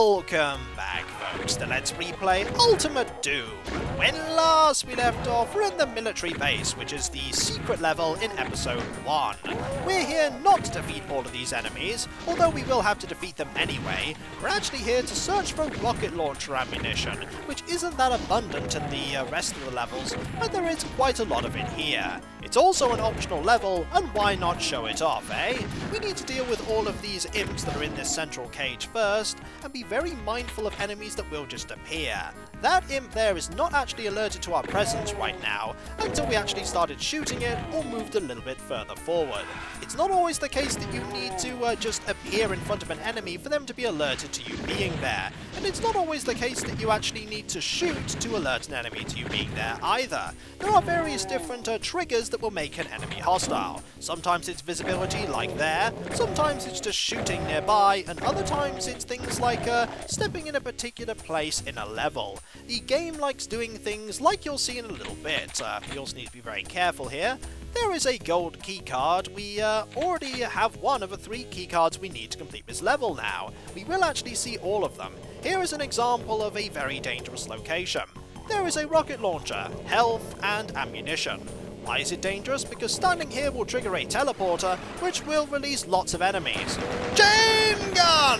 Welcome back, folks, to Let's Replay Ultimate Doom. When last we left off, we're in the military base, which is the secret level in episode 1. We're here not to defeat all of these enemies, although we will have to defeat them anyway. We're actually here to search for rocket launcher ammunition, which isn't that abundant in the rest of the levels, but there is quite a lot of it here. It's also an optional level, and why not show it off, eh? We need to deal with all of these imps that are in this central cage first, and be very mindful of enemies that will just appear. That imp there is not actually alerted to our presence right now, until we actually started shooting it or moved a little bit further forward. It's not always the case that you need to just appear in front of an enemy for them to be alerted to you being there, and it's not always the case that you actually need to shoot to alert an enemy to you being there either. There are various different triggers that will make an enemy hostile. Sometimes it's visibility, like there, sometimes it's just shooting nearby, and other times it's things like stepping in a particular place in a level. The game likes doing things like you'll see in a little bit. We also need to be very careful here. There is a gold keycard. We already have one of the 3 keycards we need to complete this level now. We will actually see all of them. Here is an example of a very dangerous location. There is a rocket launcher, health, and ammunition. Why is it dangerous? Because standing here will trigger a teleporter, which will release lots of enemies. Chain gun!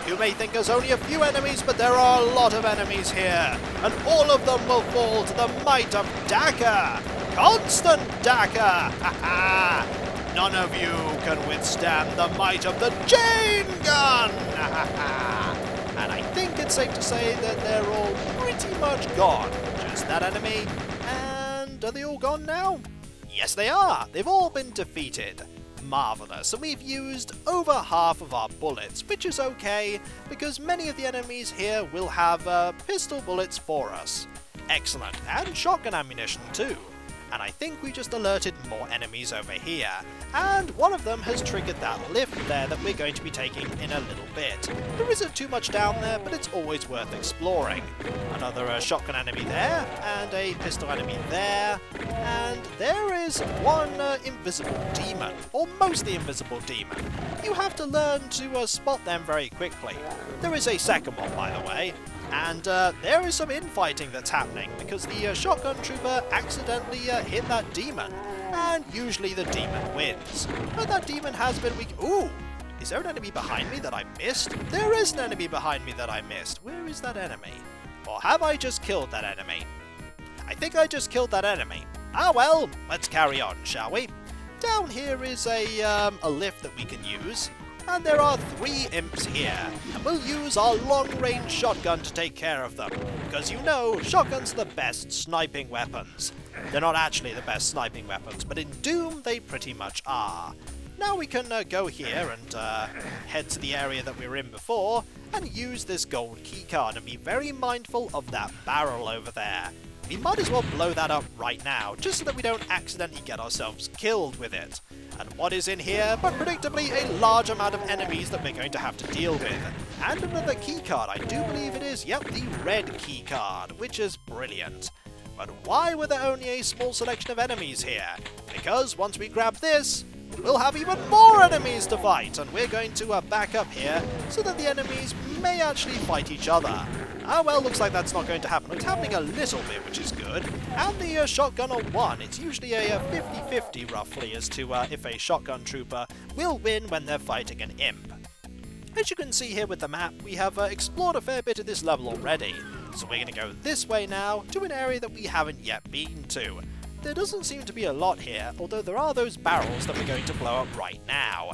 You may think there's only a few enemies, but there are a lot of enemies here, and all of them will fall to the might of Daka! Constant Daka! Ha-ha! None of you can withstand the might of the chain gun! Ha-ha! And I think it's safe to say that they're all pretty much gone. Just that enemy, and are they all gone now? Yes, they are! They've all been defeated. Marvellous, and we've used over half of our bullets, which is okay, because many of the enemies here will have pistol bullets for us. Excellent, and shotgun ammunition too. And I think we just alerted more enemies over here, and one of them has triggered that lift there that we're going to be taking in a little bit. There isn't too much down there, but it's always worth exploring. Another shotgun enemy there, and a pistol enemy there, and there is one invisible demon, or mostly invisible demon. You have to learn to spot them very quickly. There is a second one, by the way. And there is some infighting that's happening, because the shotgun trooper accidentally hit that demon, and usually the demon wins. But that demon has been weak. Ooh! Is there an enemy behind me that I missed? There is an enemy behind me that I missed. Where is that enemy? Or have I just killed that enemy? I think I just killed that enemy. Ah well, let's carry on, shall we? Down here is a lift that we can use. And there are 3 imps here, and we'll use our long-range shotgun to take care of them, because you know, shotguns are the best sniping weapons. They're not actually the best sniping weapons, but in Doom they pretty much are. Now we can go here and head to the area that we were in before, and use this gold keycard, and be very mindful of that barrel over there. We might as well blow that up right now, just so that we don't accidentally get ourselves killed with it. And what is in here but predictably a large amount of enemies that we're going to have to deal with. And another keycard, I do believe it is, yep, the red keycard, which is brilliant. But why were there only a small selection of enemies here? Because once we grab this, we'll have even more enemies to fight, and we're going to back up here so that the enemies may actually fight each other. Ah well, looks like that's not going to happen. It's happening a little bit, which is good. And the shotgunner won. It's usually a 50-50 roughly as to if a shotgun trooper will win when they're fighting an imp. As you can see here with the map, we have explored a fair bit of this level already. So we're going to go this way now to an area that we haven't yet been to. There doesn't seem to be a lot here, although there are those barrels that we're going to blow up right now.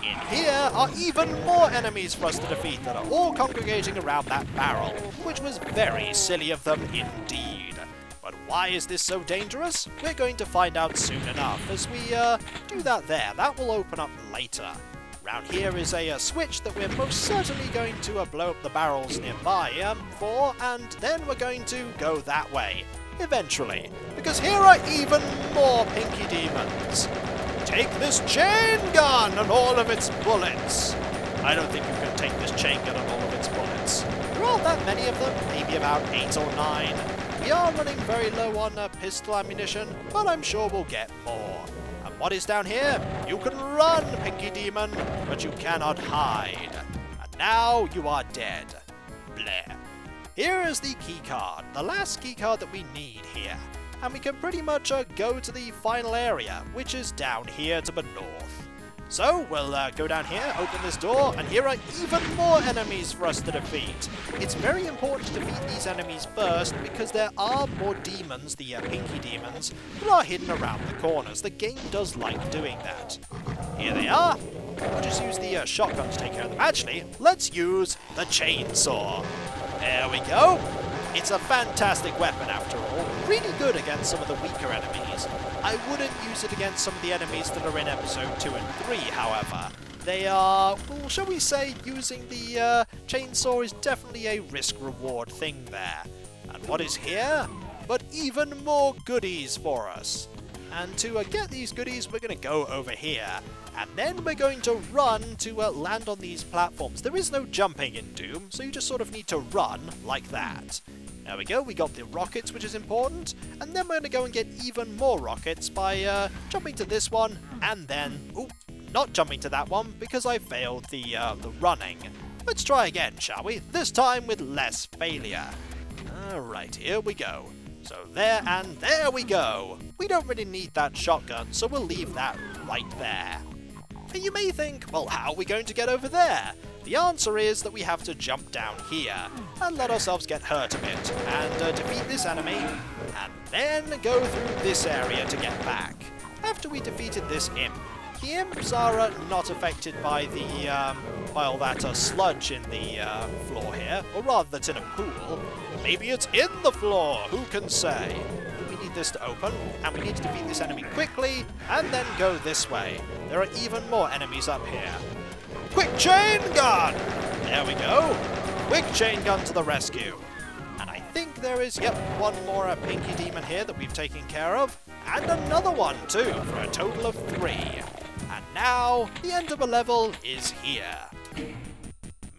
In here are even more enemies for us to defeat that are all congregating around that barrel, which was very silly of them indeed. But why is this so dangerous? We're going to find out soon enough as we do that there. That will open up later. Round here is a switch that we're most certainly going to blow up the barrels nearby for, and then we're going to go that way. Eventually, because here are even more pinky demons. Take this chain gun and all of its bullets. I don't think you can take this chain gun and all of its bullets. There aren't that many of them, maybe about 8 or 9. We are running very low on pistol ammunition, but I'm sure we'll get more. And what is down here? You can run, pinky demon, but you cannot hide. And now you are dead. Bleh. Here is the keycard, the last keycard that we need here. And we can pretty much go to the final area, which is down here to the north. So we'll go down here, open this door, and here are even more enemies for us to defeat. It's very important to defeat these enemies first because there are more demons, the pinky demons, that are hidden around the corners. The game does like doing that. Here they are. We'll just use the shotgun to take care of them. Actually, let's use the chainsaw. There we go. It's a fantastic weapon after all, really good against some of the weaker enemies. I wouldn't use it against some of the enemies that are in episode 2 and 3, however. They are, well, shall we say, using the chainsaw is definitely a risk-reward thing there. And what is here? But even more goodies for us. And to get these goodies, we're going to go over here. And then we're going to run to land on these platforms. There is no jumping in Doom, so you just sort of need to run like that. There we go, we got the rockets, which is important. And then we're going to go and get even more rockets by jumping to this one, and then, ooh, not jumping to that one because I failed the running. Let's try again, shall we? This time with less failure. Alright, here we go. So there and there we go. We don't really need that shotgun, so we'll leave that right there. And you may think, well, how are we going to get over there? The answer is that we have to jump down here and let ourselves get hurt a bit and defeat this enemy and then go through this area to get back. After we defeated this imp, the imps are not affected by the by all that sludge in the floor here, or rather that's in a pool. Maybe it's in the floor, who can say? We need this to open, and we need to defeat this enemy quickly, and then go this way. There are even more enemies up here. Quick chain gun! There we go. Quick chain gun to the rescue. And I think there is, yep, one more pinky demon here that we've taken care of, and another one too, for a total of 3. And now, the end of a level is here.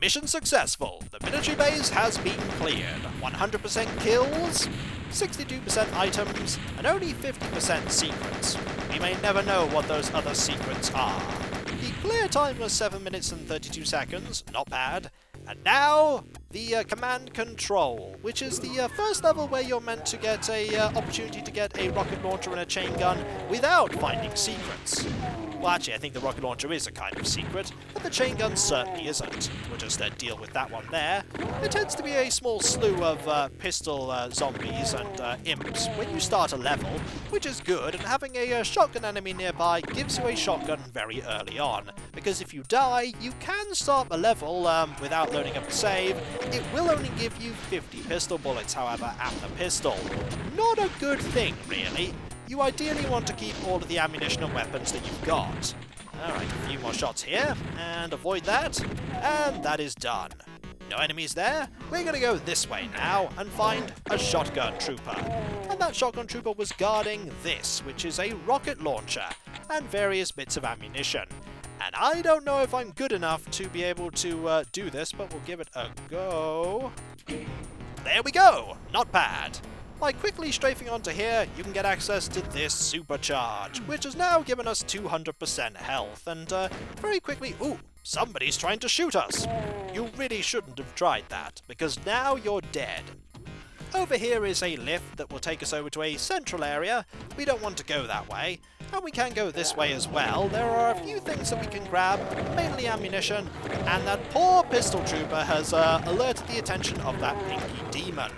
Mission successful. The military base has been cleared. 100% kills, 62% items, and only 50% secrets. We may never know what those other secrets are. The clear time was 7 minutes and 32 seconds, not bad. And now, the command control, which is the first level where you're meant to get a opportunity to get a rocket launcher and a chain gun without finding secrets. Well, actually, I think the rocket launcher is a kind of secret, but the chain gun certainly isn't. We'll just deal with that one there. There tends to be a small slew of pistol zombies and imps when you start a level, which is good, and having a shotgun enemy nearby gives you a shotgun very early on, because if you die, you can start the level without loading up a save. It will only give you 50 pistol bullets, however, at the pistol. Not a good thing, really. You ideally want to keep all of the ammunition and weapons that you've got. Alright, a few more shots here, and avoid that, and that is done. No enemies there. We're going to go this way now and find a shotgun trooper. And that shotgun trooper was guarding this, which is a rocket launcher, and various bits of ammunition. And I don't know if I'm good enough to be able to do this, but we'll give it a go. There we go! Not bad. By quickly strafing onto here, you can get access to this supercharge, which has now given us 200% health, and very quickly, ooh, somebody's trying to shoot us! You really shouldn't have tried that, because now you're dead. Over here is a lift that will take us over to a central area. We don't want to go that way, and we can go this way as well. There are a few things that we can grab, mainly ammunition, and that poor pistol trooper has alerted the attention of that pinky demon.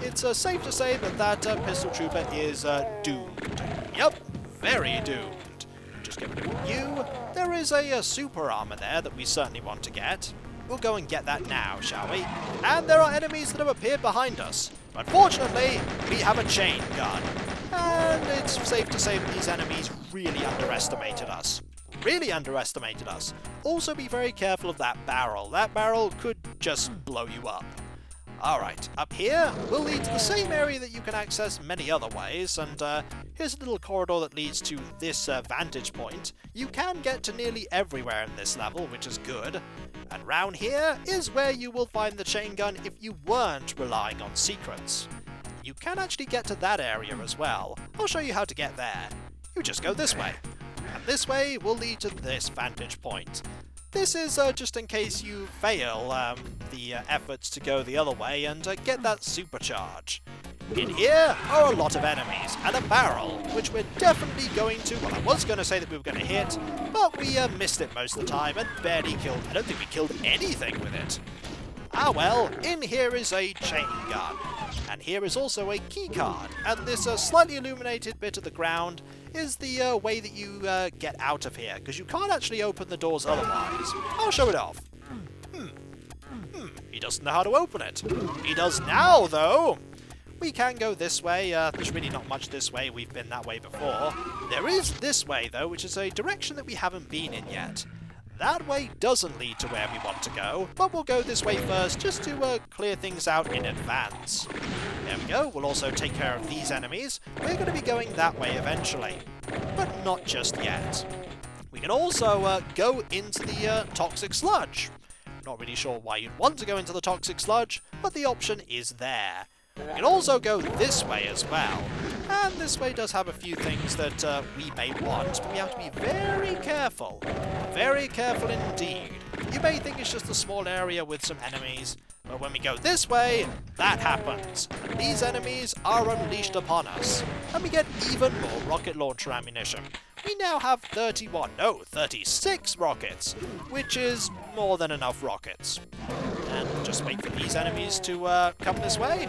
It's safe to say that that pistol trooper is doomed. Yep, very doomed. Just get rid of you. There is a super armor there that we certainly want to get. We'll go and get that now, shall we? And there are enemies that have appeared behind us. But fortunately, we have a chain gun. And it's safe to say that these enemies really underestimated us. Really underestimated us. Also be very careful of that barrel. That barrel could just blow you up. Alright, up here will lead to the same area that you can access many other ways, and here's a little corridor that leads to this vantage point. You can get to nearly everywhere in this level, which is good. And round here is where you will find the chain gun if you weren't relying on secrets. You can actually get to that area as well. I'll show you how to get there. You just go this way. And this way will lead to this vantage point. This is just in case you fail the efforts to go the other way and get that supercharge. In here are a lot of enemies, and a barrel, which we're definitely going to, well, I was going to say that we were going to hit, but we missed it most of the time and barely killed, I don't think we killed anything with it. Ah well, in here is a chain gun, and here is also a key card, and this slightly illuminated bit of the ground is the way that you get out of here, because you can't actually open the doors otherwise. I'll show it off. He doesn't know how to open it. He does now, though! We can go this way. There's really not much this way. We've been that way before. There is this way, though, which is a direction that we haven't been in yet. That way doesn't lead to where we want to go, but we'll go this way first just to clear things out in advance. There we go. We'll also take care of these enemies. We're going to be going that way eventually, but not just yet. We can also go into the toxic sludge. Not really sure why you'd want to go into the toxic sludge, but the option is there. We can also go this way as well, and this way does have a few things that we may want, but we have to be very careful indeed. You may think it's just a small area with some enemies, but when we go this way, that happens. These enemies are unleashed upon us, and we get even more rocket launcher ammunition. We now have 36 rockets, which is more than enough rockets. And we'll just wait for these enemies to come this way.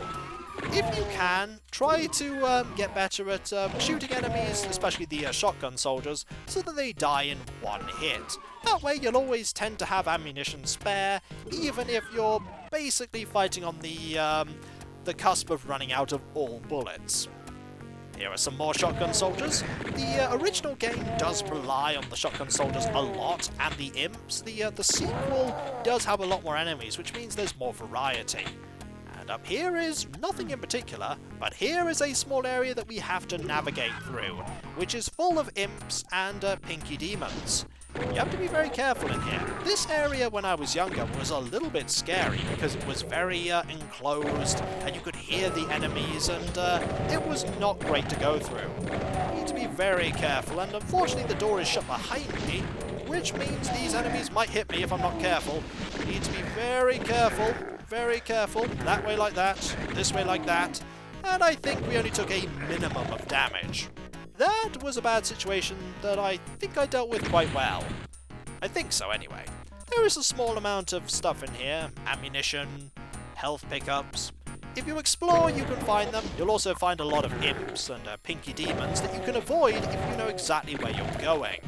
If you can, try to get better at shooting enemies, especially the shotgun soldiers, so that they die in one hit. That way you'll always tend to have ammunition spare, even if you're basically fighting on the cusp of running out of all bullets. Here are some more shotgun soldiers. The original game does rely on the shotgun soldiers a lot, and the imps. The sequel does have a lot more enemies, which means there's more variety. And up here is nothing in particular, but here is a small area that we have to navigate through, which is full of imps and pinky demons. You have to be very careful in here. This area, when I was younger, was a little bit scary because it was very enclosed, and you could hear the enemies, and it was not great to go through. You need to be very careful, and unfortunately the door is shut behind me, which means these enemies might hit me if I'm not careful. You need to be very careful. Very careful, that way like that, this way like that, and I think we only took a minimum of damage. That was a bad situation that I think I dealt with quite well. I think so anyway. There is a small amount of stuff in here, ammunition, health pickups. If you explore you can find them. You'll also find a lot of imps and pinky demons that you can avoid if you know exactly where you're going.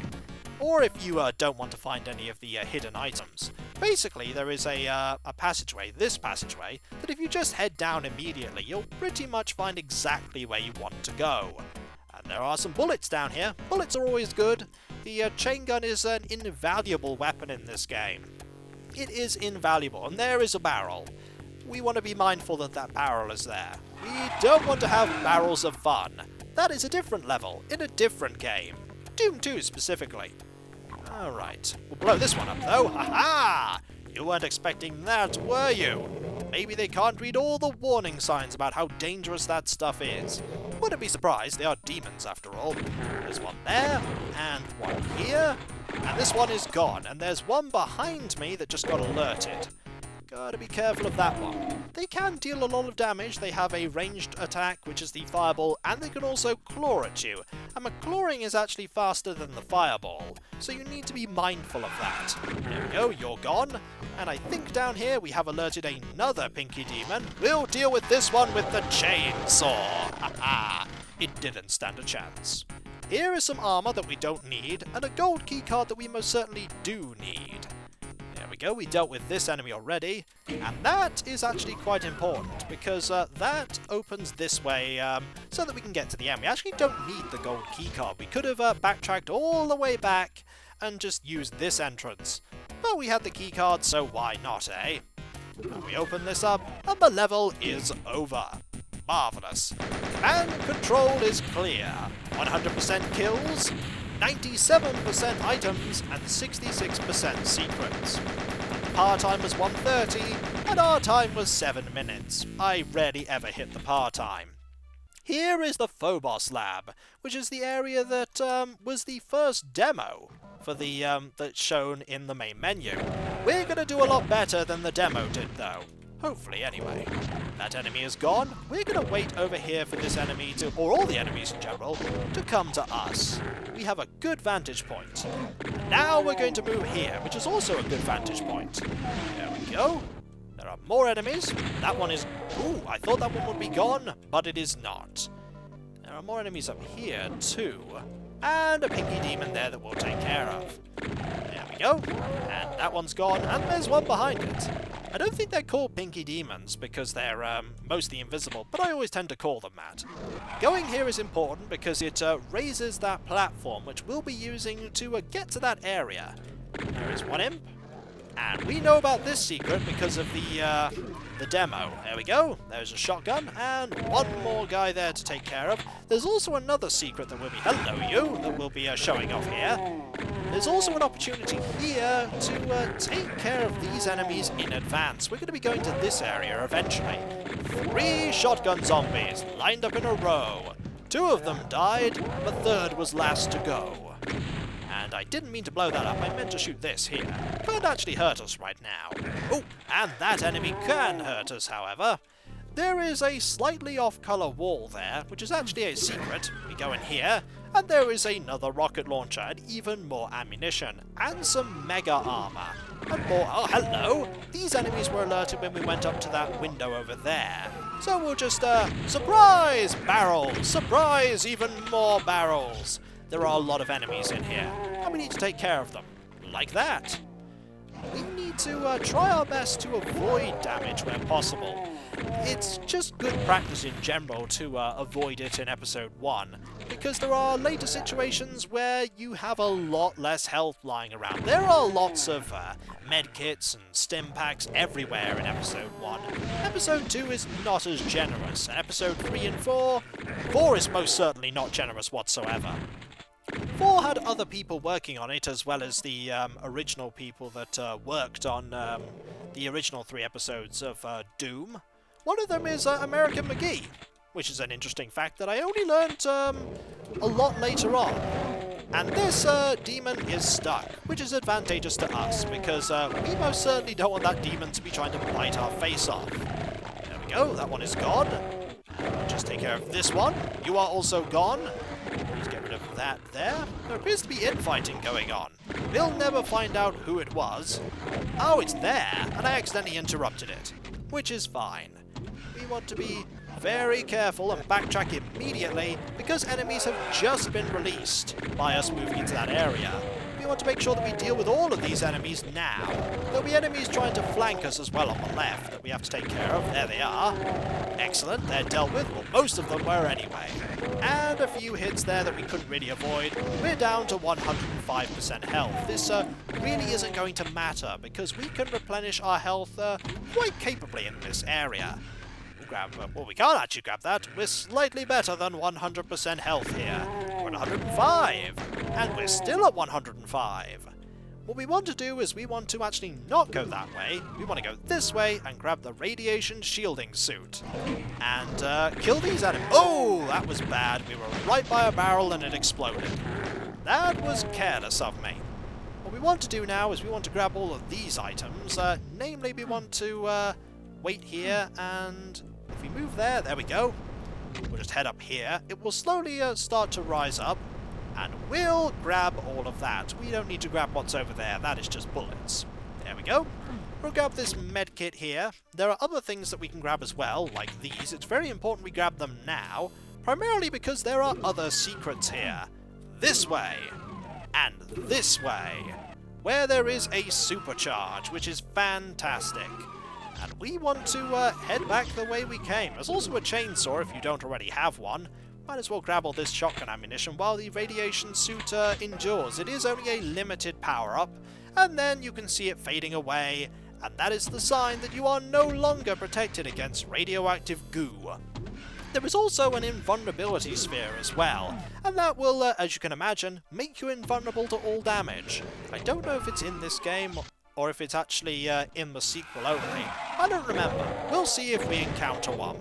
Or if you don't want to find any of the hidden items. Basically, there is a passageway, this passageway, that if you just head down immediately, you'll pretty much find exactly where you want to go. And there are some bullets down here. Bullets are always good. The chain gun is an invaluable weapon in this game. It is invaluable, and there is a barrel. We want to be mindful that that barrel is there. We don't want to have barrels of fun. That is a different level, in a different game. Doom 2 specifically. Alright, we'll blow this one up though. Ha-ha! You weren't expecting that, were you? Maybe they can't read all the warning signs about how dangerous that stuff is. Wouldn't be surprised, they are demons after all. There's one there, and one here, and this one is gone, and there's one behind me that just got alerted. Gotta be careful of that one. They can deal a lot of damage. They have a ranged attack, which is the fireball, and they can also claw at you. And the clawing is actually faster than the fireball, so you need to be mindful of that. There we go, you're gone. And I think down here we have alerted another pinky demon. We'll deal with this one with the chainsaw. Haha, it didn't stand a chance. Here is some armor that we don't need, and a gold keycard that we most certainly do need. There we go, we dealt with this enemy already, and that is actually quite important, because that opens this way so that we can get to the end. We actually don't need the gold keycard. We could have backtracked all the way back and just used this entrance, but we had the keycard, so why not, eh? And we open this up, and the level is over. Marvellous. Command control is clear. 100% kills, 97% items, and 66% secrets. The par time was 1:30, and our time was 7 minutes. I rarely ever hit the par time. Here is the Phobos lab, which is the area that was the first demo. for the that's shown in the main menu. We're going to do a lot better than the demo did, though. Hopefully, anyway. That enemy is gone. We're going to wait over here for this enemy to, or all the enemies in general, to come to us. We have a good vantage point. And now we're going to move here, which is also a good vantage point. There we go. There are more enemies. That one is... Ooh, I thought that one would be gone, but it is not. There are more enemies up here, too. And a pinky demon there that we'll take care of. There we go. And that one's gone, and there's one behind it. I don't think they're called pinky demons because they're mostly invisible, but I always tend to call them that. Going here is important because it raises that platform, which we'll be using to get to that area. There is one imp, and we know about this secret because of the demo. There we go. There's a shotgun, and one more guy there to take care of. There's also another secret that will be, hello you, that we'll be showing off here. There's also an opportunity here to take care of these enemies in advance. We're going to be going to this area eventually. 3 shotgun zombies lined up in a row. 2 of them died, the third was last to go. And I didn't mean to blow that up, I meant to shoot this here. Can't actually hurt us right now. Oh, and that enemy can hurt us, however. There is a slightly off-colour wall there, which is actually a secret. We go in here, and there is another rocket launcher, and even more ammunition, and some mega armour. And more... Oh, hello! These enemies were alerted when we went up to that window over there. So we'll just, surprise! Barrels! Surprise! Even more barrels! There are a lot of enemies in here, and we need to take care of them. Like that. We need to try our best to avoid damage where possible. It's just good practice in general to avoid it in episode 1, because there are later situations where you have a lot less health lying around. There are lots of medkits and stim packs everywhere in episode 1. Episode 2 is not as generous, and episode 3 and 4 is most certainly not generous whatsoever. 4 had other people working on it, as well as the original people that worked on the original 3 episodes of Doom. One of them is American McGee, which is an interesting fact that I only learnt a lot later on. And this demon is stuck, which is advantageous to us, because we most certainly don't want that demon to be trying to bite our face off. There we go, that one is gone. I'll just take care of this one. You are also gone. Please get rid of that there. There appears to be infighting going on. We'll never find out who it was. Oh, it's there, and I accidentally interrupted it, which is fine. We want to be very careful and backtrack immediately because enemies have just been released by us moving into that area. We want to make sure that we deal with all of these enemies now. There'll be enemies trying to flank us as well on the left that we have to take care of. There they are. Excellent, they're dealt with. Well, most of them were anyway. And a few hits there that we couldn't really avoid. We're down to 105% health. This really isn't going to matter because we can replenish our health quite capably in this area. Well, we can't actually grab that. We're slightly better than 100% health here. We're at 105, and we're still at 105. What we want to do is we want to actually not go that way. We want to go this way and grab the radiation shielding suit. And kill these enemies. Oh, that was bad. We were right by a barrel and it exploded. That was careless of me. What we want to do now is we want to grab all of these items. Namely, we want to wait here, and if we move there, there we go. We'll just head up here. It will slowly start to rise up, and we'll grab all of that. We don't need to grab what's over there. That is just bullets. There we go. We'll grab this medkit here. There are other things that we can grab as well, like these. It's very important we grab them now, primarily because there are other secrets here. This way, and this way, where there is a supercharge, which is fantastic. And we want to head back the way we came. There's also a chainsaw if you don't already have one. Might as well grab all this shotgun ammunition while the radiation suit endures. It is only a limited power-up, and then you can see it fading away, and that is the sign that you are no longer protected against radioactive goo. There is also an invulnerability sphere as well, and that will, as you can imagine, make you invulnerable to all damage. I don't know if it's in this game, or if it's actually in the sequel only. I don't remember. We'll see if we encounter one.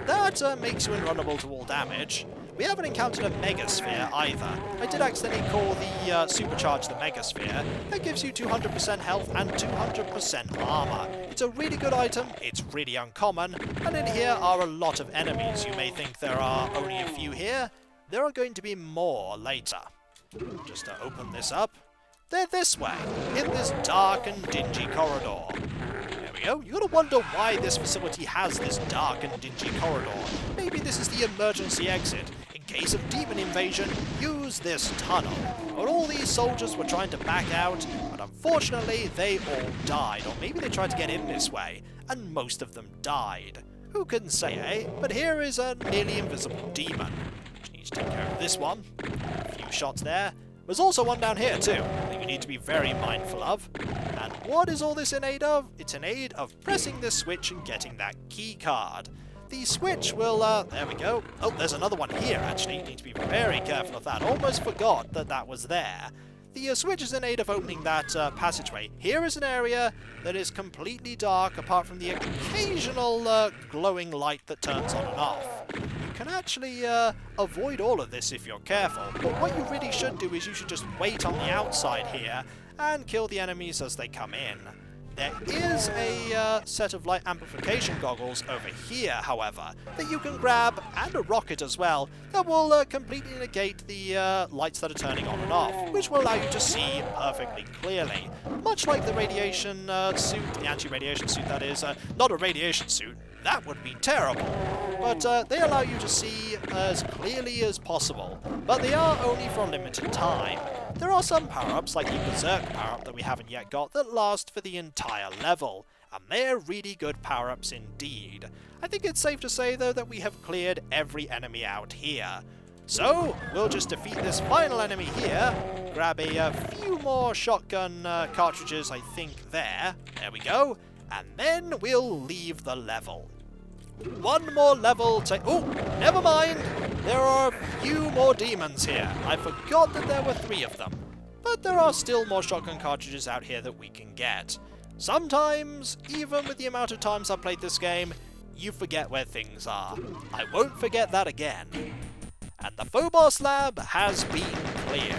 That makes you invulnerable to all damage, we haven't encountered a Megasphere either. I did accidentally call the Supercharge the Megasphere. That gives you 200% health and 200% armor. It's a really good item, it's really uncommon, and in here are a lot of enemies. You may think there are only a few here. There are going to be more later. Just to open this up. They're this way, in this dark and dingy corridor. There we go. You gotta wonder why this facility has this dark and dingy corridor. Maybe this is the emergency exit. In case of demon invasion, use this tunnel. But all these soldiers were trying to back out, but unfortunately they all died. Or maybe they tried to get in this way, and most of them died. Who can say, eh? But here is a nearly invisible demon. Just need to take care of this one. A few shots there. There's also one down here too, that you need to be very mindful of. And what is all this in aid of? It's in aid of pressing this switch and getting that key card. The switch will, there we go. Oh, there's another one here actually. You need to be very careful of that. Almost forgot that that was there. The switch is in aid of opening that passageway. Here is an area that is completely dark apart from the occasional glowing light that turns on and off. You can actually avoid all of this if you're careful, but what you really should do is you should just wait on the outside here and kill the enemies as they come in. There is a set of light amplification goggles over here, however, that you can grab, and a rocket as well, that will completely negate the lights that are turning on and off, which will allow you to see perfectly clearly. Much like the radiation suit, the anti-radiation suit that is, not a radiation suit, that would be terrible, but they allow you to see as clearly as possible, but they are only for a limited time. There are some power-ups, like the Berserk power-up that we haven't yet got, that last for the entire level, and they're really good power-ups indeed. I think it's safe to say, though, that we have cleared every enemy out here. So, we'll just defeat this final enemy here, grab a few more shotgun cartridges, I think, there we go, and then we'll leave the level. One more level to... Oh, never mind! There are a few more demons here. I forgot that there were 3 of them. But there are still more shotgun cartridges out here that we can get. Sometimes, even with the amount of times I've played this game, you forget where things are. I won't forget that again. And the Phobos lab has been cleared.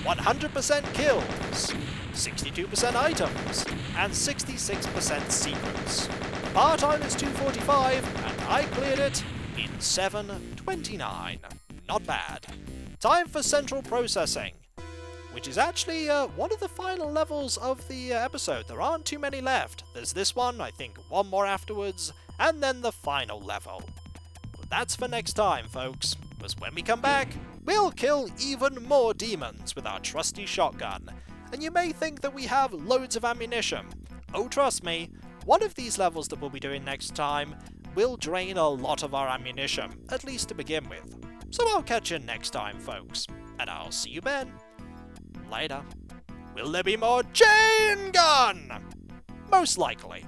100% kills, 62% items, and 66% secrets. The bar time is 2:45, and I cleared it in 7:29. Not bad. Time for central processing, which is actually one of the final levels of the episode. There aren't too many left. There's this one, I think one more afterwards, and then the final level. But that's for next time, folks, because when we come back, we'll kill even more demons with our trusty shotgun. And you may think that we have loads of ammunition. Oh, trust me, one of these levels that we'll be doing next time will drain a lot of our ammunition, at least to begin with. So I'll catch you next time, folks, and I'll see you then. Later. Will there be more chain gun? Most likely.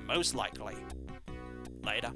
Most likely. Later.